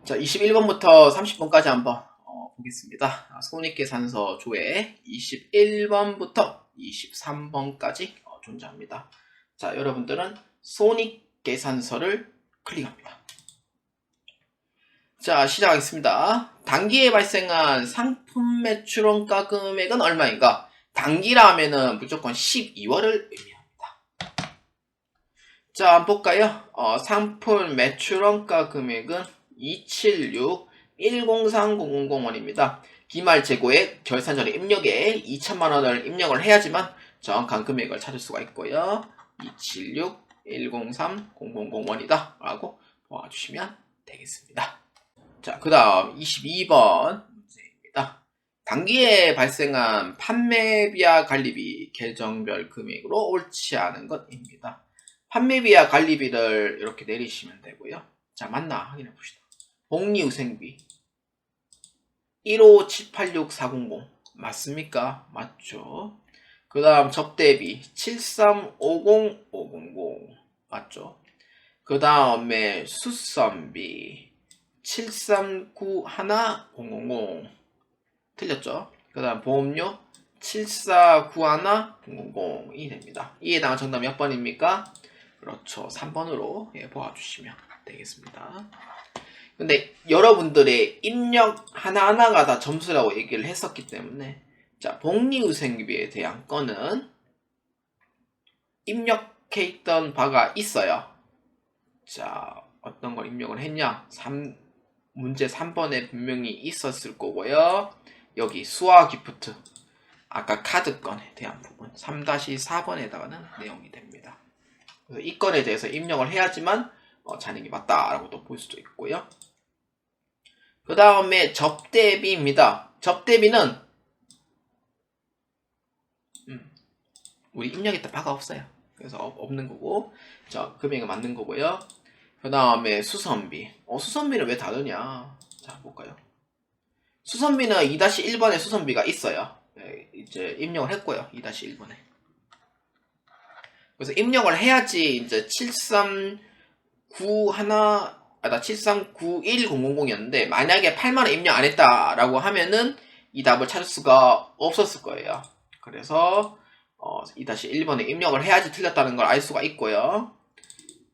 자, 21번부터 30번까지 한번 보겠습니다. 손익계산서 조회 21번부터 23번까지 존재합니다. 자, 여러분들은 손익계산서를 클릭합니다. 자, 시작하겠습니다. 단기에 발생한 상품 매출원가 금액은 얼마인가? 단기라 하면은 무조건 12월을 의미합니다. 자, 한번 볼까요? 상품 매출원가 금액은 276-103000원입니다. 기말 재고액 결산전에 입력에 2천만원을 입력을 해야지만 정확한 금액을 찾을 수가 있고요. 276-103000원이다 라고 보아주시면 되겠습니다. 자, 그 다음 22번 문제입니다. 단기에 발생한 판매비와 관리비 계정별 금액으로 옳지 않은 것입니다. 판매비와 관리비를 이렇게 내리시면 되고요. 자, 맞나 확인해 봅시다. 복리후생비 15786-400 맞습니까? 맞죠. 그 다음 접대비 7350500 맞죠. 그 다음에 수선비 7391000 틀렸죠. 그 다음 보험료 7491000이 됩니다. 이에 해당한 정답 몇 번입니까? 그렇죠. 3번으로 보아주시면 되겠습니다. 근데 여러분들의 입력 하나하나가 다 점수라고 얘기를 했었기 때문에 자, 복리후생비에 대한 건은 입력해 있던 바가 있어요. 자, 어떤 걸 입력을 했냐? 문제 3번에 분명히 있었을 거고요. 여기 수화 기프트 아까 카드 건에 대한 부분 3-4번에다가는 내용이 됩니다. 그래서 이 건에 대해서 입력을 해야지만 잔액이 맞다라고 또 볼 수도 있고요. 그 다음에 접대비입니다. 접대비는 우리 입력했던 바가 없어요. 그래서 없는 거고, 자, 금액은 맞는 거고요. 그 다음에 수선비. 수선비는 왜 다르냐? 자, 볼까요? 수선비는 2-1번에 수선비가 있어요. 네, 이제 입력을 했고요. 2-1번에. 그래서 입력을 해야지 이제 7391000이었는데 만약에 8만원 입력 안 했다라고 하면은 이 답을 찾을 수가 없었을 거예요. 그래서 2-1번에 입력을 해야지 틀렸다는 걸 알 수가 있고요.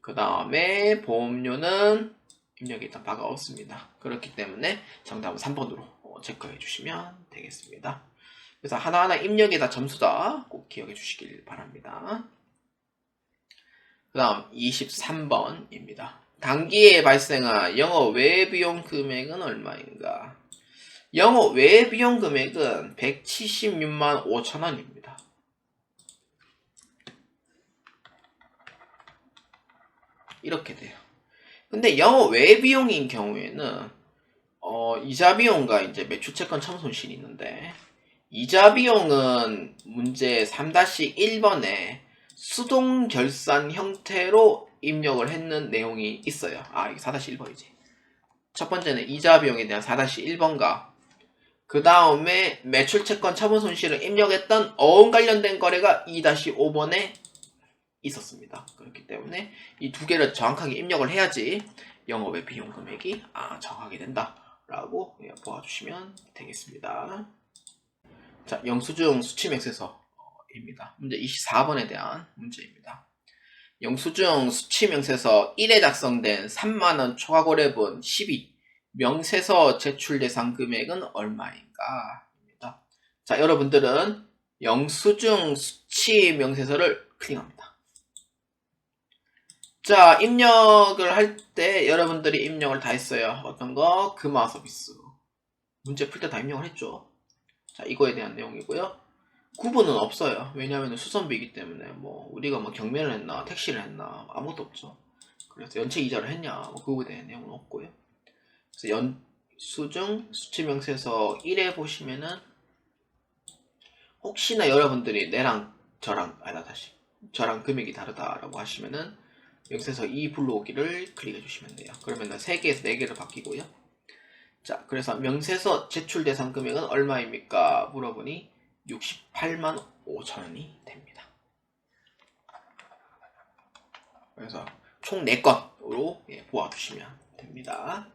그 다음에 보험료는 입력이 있던 바가 없습니다. 그렇기 때문에 정답은 3번으로 체크해 주시면 되겠습니다. 그래서 하나하나 입력이 다 점수다 꼭 기억해 주시길 바랍니다. 그 다음 23번입니다. 단기에 발생한 영업 외비용 금액은 얼마인가? 영업 외비용 금액은 176만 5천원입니다. 이렇게 돼요. 근데 영업 외비용인 경우에는 이자 비용과 이제 매출채권 첨부 손실이 있는데 이자 비용은 문제 3-1번에 수동 결산 형태로 입력을 했는 내용이 있어요. 이게 4-1번이지. 첫 번째는 이자 비용에 대한 4-1번과 그 다음에 매출채권 처분 손실을 입력했던 어음 관련된 거래가 2-5번에 있었습니다. 그렇기 때문에 이 두 개를 정확하게 입력을 해야지 영업의 비용 금액이 정하게 된다라고 보아주시면 되겠습니다. 자, 영수증 수취명세서입니다. 문제 24번에 대한 문제입니다. 영수증 수취명세서 1회 작성된 3만원 초과거래분 12 명세서 제출 대상 금액은 얼마인가? 입니다. 자, 여러분들은 영수증 수취명세서를 클릭합니다. 자, 입력을 할 때 여러분들이 입력을 다 했어요. 어떤 거? 금화 서비스. 문제 풀 때 다 입력을 했죠. 자, 이거에 대한 내용이고요. 구분은 없어요. 왜냐하면 수선비이기 때문에 뭐 우리가 뭐 경매를 했나 택시를 했나 아무것도 없죠. 그래서 연체 이자를 했냐 뭐 그거에 대한 내용은 없고요. 그래서 영수증 수취명세서 1에 보시면은 혹시나 여러분들이 내랑 저랑 저랑 금액이 다르다라고 하시면은 명세서 2 불러오기를 클릭해 주시면 돼요. 그러면 3개에서 4개로 바뀌고요. 자, 그래서 명세서 제출 대상 금액은 얼마입니까? 물어보니 68만 5천원이 됩니다. 그래서 총 4건으로 보아주시면 됩니다.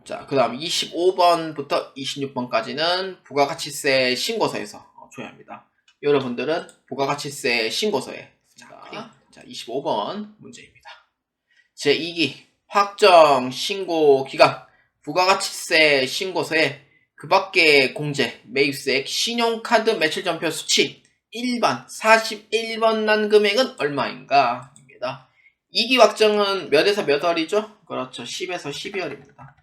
자, 그 다음 25번부터 26번까지는 부가가치세 신고서에서 조회합니다. 여러분들은 부가가치세 신고서에 자, 25번 문제입니다. 제2기 확정 신고 기간 부가가치세 신고서에 그 밖의 공제, 매입세액, 신용카드 매출전표 수치 1번 41번 난 금액은 얼마인가? 입니다. 2기 확정은 몇에서 몇 월이죠? 그렇죠. 10에서 12월입니다.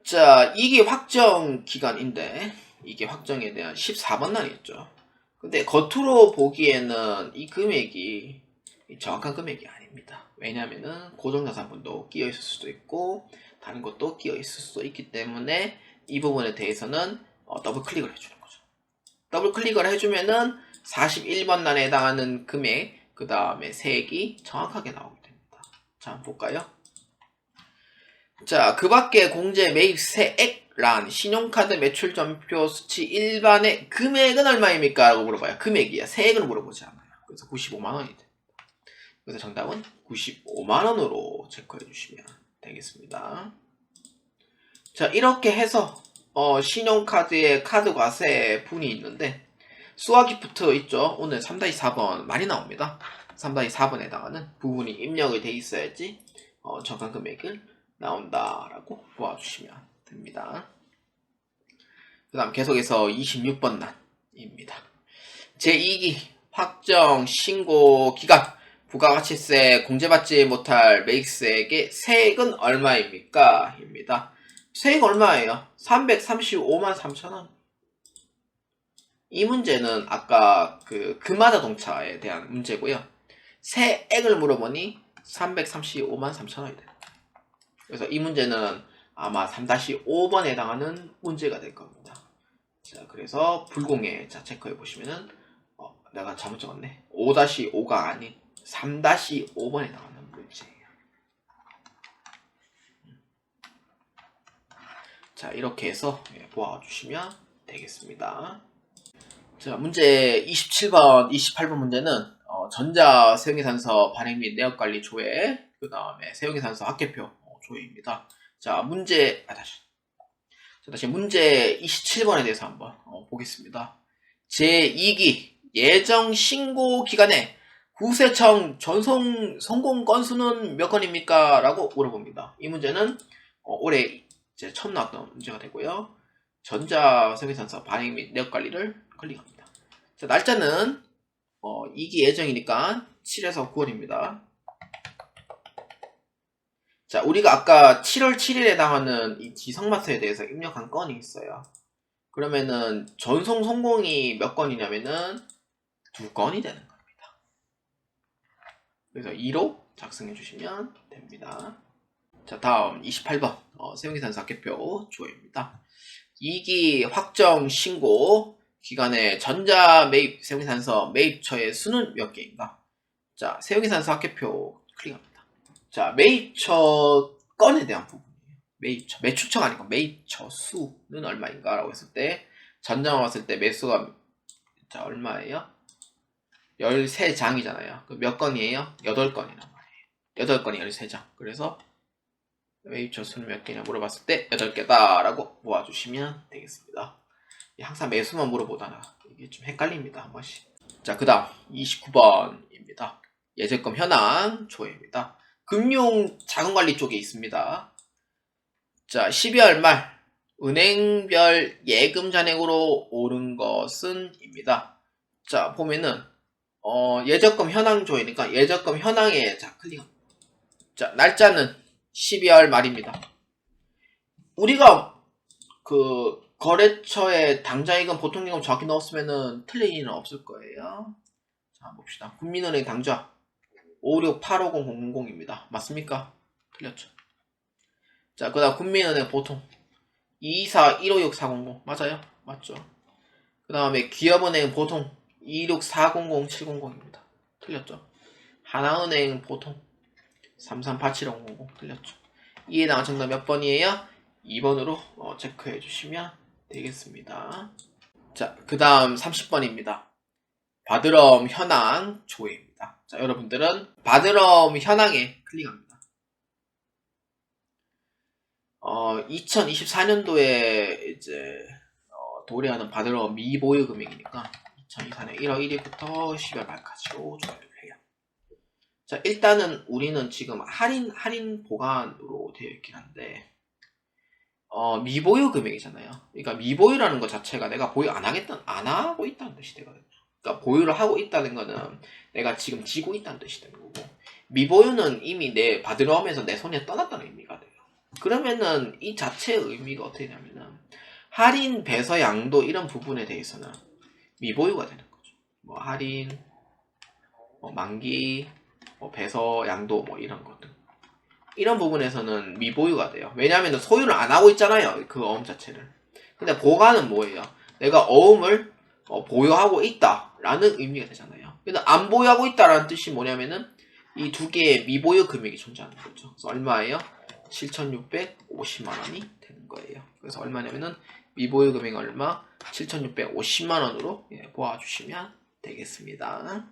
자, 2기 확정 기간인데 이게 확정에 대한 14번 날이었죠. 근데 겉으로 보기에는 이 금액이 정확한 금액이 아닙니다. 왜냐하면은 고정자산분도 끼어 있을 수도 있고 다른 것도 끼어 있을 수도 있기 때문에 이 부분에 대해서는 더블 클릭을 해주는 거죠. 더블 클릭을 해주면은 41번 난에 해당하는 금액, 그 다음에 세액이 정확하게 나오게 됩니다. 자, 한번 볼까요? 자, 그 밖에 공제 매입세액란 신용카드 매출전표 수치 일반의 금액은 얼마입니까? 라고 물어봐요. 금액이야. 세액은 물어보지 않아요. 그래서 95만원이 됩니다. 그래서 정답은 95만원으로 체크해 주시면 되겠습니다. 자, 이렇게 해서 신용카드에 카드과세 분이 있는데 수화기프트 있죠? 오늘 3-4번 많이 나옵니다. 3-4번에 해당하는 부분이 입력이 돼 있어야지 정확한 금액을 나온다라고 보아주시면 됩니다. 그 다음 계속해서 26번 난입니다. 제2기 확정 신고 기간 부가가치세 공제받지 못할 매입세액의 세액은 얼마입니까? 입니다. 세액 얼마예요? 335만 3천원. 이 문제는 아까 그 금화자동차에 대한 문제고요. 세액을 물어보니 335만 3천원이 됩니다. 그래서 이 문제는 아마 3-5번에 해당하는 문제가 될 겁니다. 자, 그래서 불공에 자 체크해 보시면은 내가 잘못 적었네. 5-5가 아닌 3-5번에 해당하는 문제예요. 자, 이렇게 해서 보아주시면 되겠습니다. 자, 문제 27번, 28번 문제는 전자 세용계산서 발행 및 내역관리 조회, 그 다음에 세용계산서 학계표 조회입니다. 자, 다시 문제 27번에 대해서 한번 보겠습니다. 제2기 예정 신고 기간에 구세청 전송 성공 건수는 몇 건입니까? 라고 물어봅니다. 이 문제는 올해 이제 처음 나왔던 문제가 되고요. 전자 세용계산서 발행 및 내역 관리를 클릭합니다. 자, 날짜는 2기 예정이니까 7에서 9월입니다. 자, 우리가 아까 7월 7일에 해당하는 이 지성마트에 대해서 입력한 건이 있어요. 그러면은 전송 성공이 몇 건이냐면은 2건이 되는 겁니다. 그래서 2로 작성해 주시면 됩니다. 자, 다음 28번 세용계산서 학계표 조회입니다. 2기 확정 신고 기간에 전자 매입 세용계산서 매입처의 수는 몇 개인가? 자, 세용계산서 학계표 클릭합니다. 자, 매입처 건에 대한 부분이에요. 매입처, 매출처가 아니고 매입처 수는 얼마인가 라고 했을 때 전장 왔을 때 매수가 자, 얼마예요? 13장이잖아요. 몇 건이에요? 8건이란 말이에요. 8건이 13장. 그래서 매입처 수는 몇 개냐 물어봤을 때 8개다 라고 모아주시면 되겠습니다. 항상 매수만 물어보다가 이게 좀 헷갈립니다. 한 번씩. 자, 그 다음 29번입니다. 예적금 현황 조회입니다. 금융 자금관리 쪽에 있습니다. 자, 12월 말 은행별 예금 잔액으로 오른 것은 입니다. 자, 보면은 예적금 현황 조회니까 예적금 현황에 자 클릭합니다. 자, 날짜는 12월 말입니다. 우리가 그 거래처에 당좌예금 보통예금 정확히 넣었으면은 틀린 일은 없을 거예요. 자, 봅시다. 국민은행 당좌 5685000입니다. 맞습니까? 틀렸죠. 자, 그 다음 국민은행 보통 224156400 맞아요? 맞죠. 그 다음에 기업은행 보통 2640070입니다. 틀렸죠. 하나은행 보통 3387000 틀렸죠. 이에 해당한 정답 몇 번이에요? 2번으로 체크해 주시면 되겠습니다. 자, 그 다음 30번입니다. 바드럼 현황 조회입니다. 자, 여러분들은 바드럼 현황에 클릭합니다. 2024년도에 이제 도래하는 바드럼 미보유 금액이니까 2024년 1월 1일부터 12월 말까지로 조회를 해요. 자, 일단은 우리는 지금 할인 보관으로 되어 있긴 한데 미보유 금액이잖아요. 그러니까 미보유라는 것 자체가 내가 보유 안 하고 있다는 뜻이 되거든요. 그러니까 보유를 하고 있다는 거는 내가 지금 지고 있다는 뜻이 되는 거고, 미보유는 이미 내 바드럼에서 내 손에 떠났다는 의미가 돼요. 그러면은 이 자체의 의미가 어떻게 되냐면은 할인, 배서, 양도 이런 부분에 대해서는 미보유가 되는 거죠. 뭐 할인, 뭐 만기, 뭐 배서, 양도 뭐 이런 것들. 이런 부분에서는 미보유가 돼요. 왜냐하면 소유를 안 하고 있잖아요. 그 어음 자체를. 근데 보관은 뭐예요? 내가 어음을 보유하고 있다라는 의미가 되잖아요. 근데 안 보유하고 있다라는 뜻이 뭐냐면은 이 두 개의 미보유 금액이 존재하는 거죠. 그래서 얼마예요? 7,650만 원이 되는 거예요. 그래서 얼마냐면은 미보유 금액 얼마? 7,650만 원으로 보아주시면 되겠습니다.